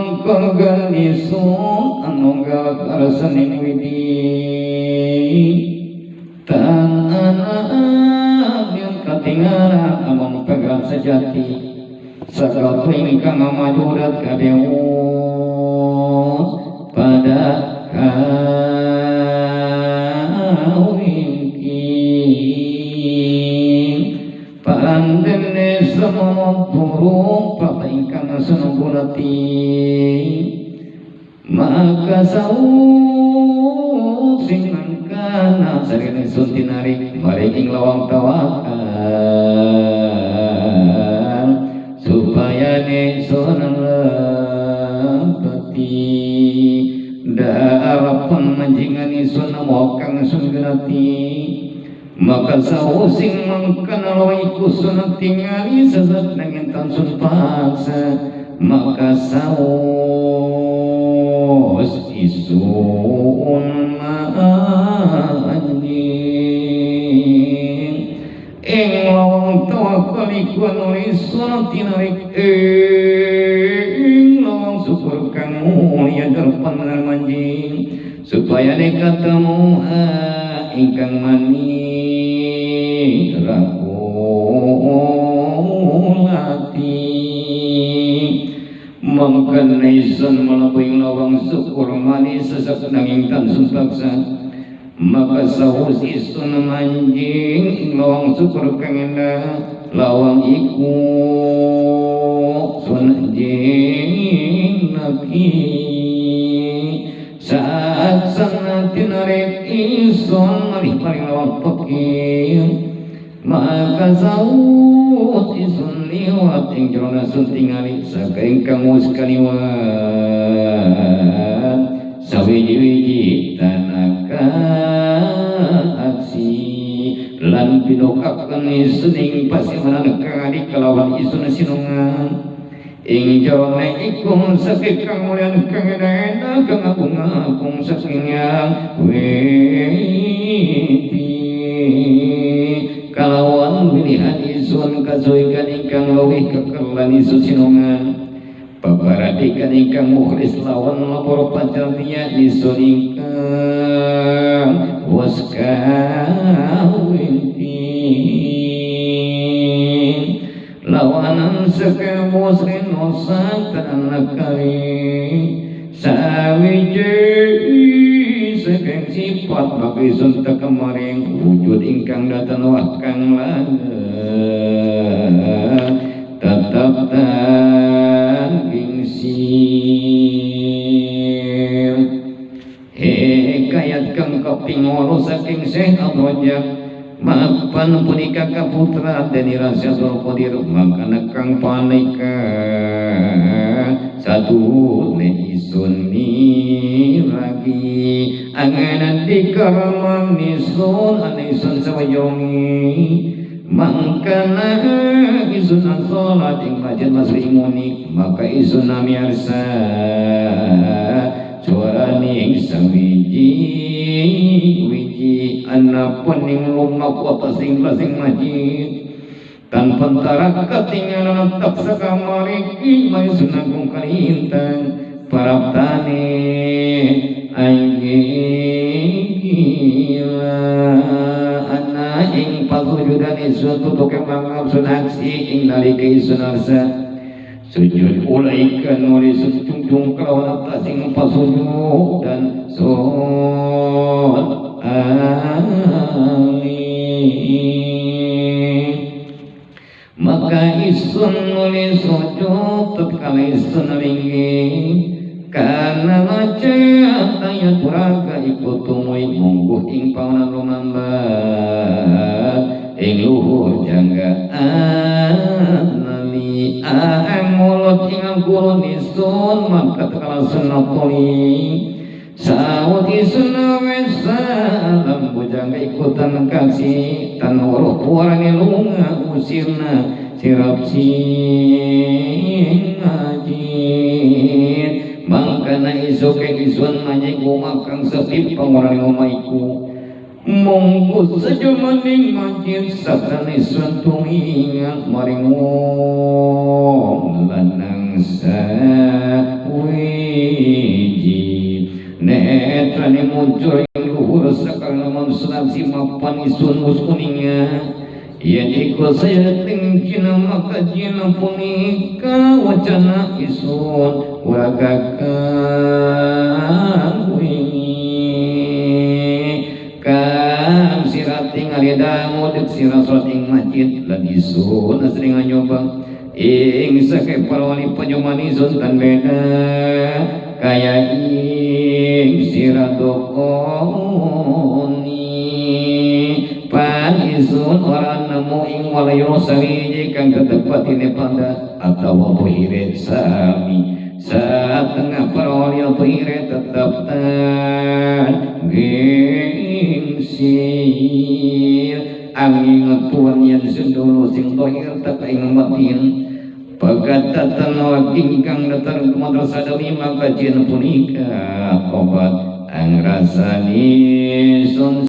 mangka ganisun anu galak arsaning widi tanah yang katinggalan among pegang sejati sakal ingkang majurat kadeus pada parandene semua burung papa ingkang senunggunati maka sawu sing mangkana sareng suntinarik maring ing lawang tawakan supaya nesun lepeti darapan manjingan isun mokang sunggenati maka sawu sing mangkana lawaiku sunat tingali sesat nangin tansun paksa maka sawu isun manjing ing lawang tawakalikuan oleh sunat tinarik ing lawang syukur kang mulia darpan manjing supaya nekatemu ingkang mani rakulati mangkana isun malabuing lawang syukur manis sesak nanging tansun paksa maka sahus isun manjing lawang syukur kang endah lawang iku sunanjing naki saat sangat tinarik isun malih paling lawang pekir maka saut isun liwat ing jroning suntingali saka ingkang wis kaliwat sawiji-wiji tanaka aksi lan pinokaken isun ing pasimanan kang kalawan isun sinungan ing jroning ikum saking kang mulyan kang enak kang agung-agung saking yang witi kalawan pilihan isun kasuikan ingkang luwih kekelan isun sinungan paparadikan ingkang mukhlis lawan lapor pacarnya isun ingkang waskawinti lawanan saking muslim nosak tanak kali sawiji saking sifat bagi sun kemaring wujud ingkang datan wakang langet tetap tan kingsir kayat kang kapingoro saking Syekh Abdurrajak mapan punika kaputra deni rahasia Dzulqadir mangkana kang panika satu ne isun lagi anganan dikaramang nisun anisun sawajongi mangkana isun sholat ing masjid Masri Muni maka isun namiarsa suaraning sawiji wiji anapun ing lumak wata sing masjid tanpa tara ketinggalan tak sakamariki may sunagung kalintang paraptane gila ana ing pasujudan isun tutuk manggap sunaksi ing nalika isun arsa sujud ulaikan wali sujung kelawan atas ing pasujud dan sol maka isun wali sujud tatkala isun linggi karena maca ayat puraga ikut tumui mungguh ing pawanan rumambat ing luhur janggaan nali aeng mulut ing kulon isun maka tekala sunatoli sawut isun salam bujangga ikutan kasih tan waruh warani lunga usirna sirap sing ngajin mangkana isoke isun nanyai kumakang sepip pangorani omaiku monggo saja maning majid sabdan isun tumingat maring lanang sawi muncul yang luhur sakal mansunan si mapan isun muskuninga yen iku saya tingkina maka jina punika wacana isun wagakawi kan sirating alidamu dek sirating masjid lan isun asring nyoba ing sake parwani panjuman isun tan beda kaya ing siradokoni pan isun orang nemu ing walayo sawiji kang ketepat ini pada atau pohire sami saat tengah parwani pohire tetap tan gingsir angin tuan yang sendulu sing tohir tak ing matin pagkatatan waking kang datang ke madrasah dami maka jin punika obat ang rasani sun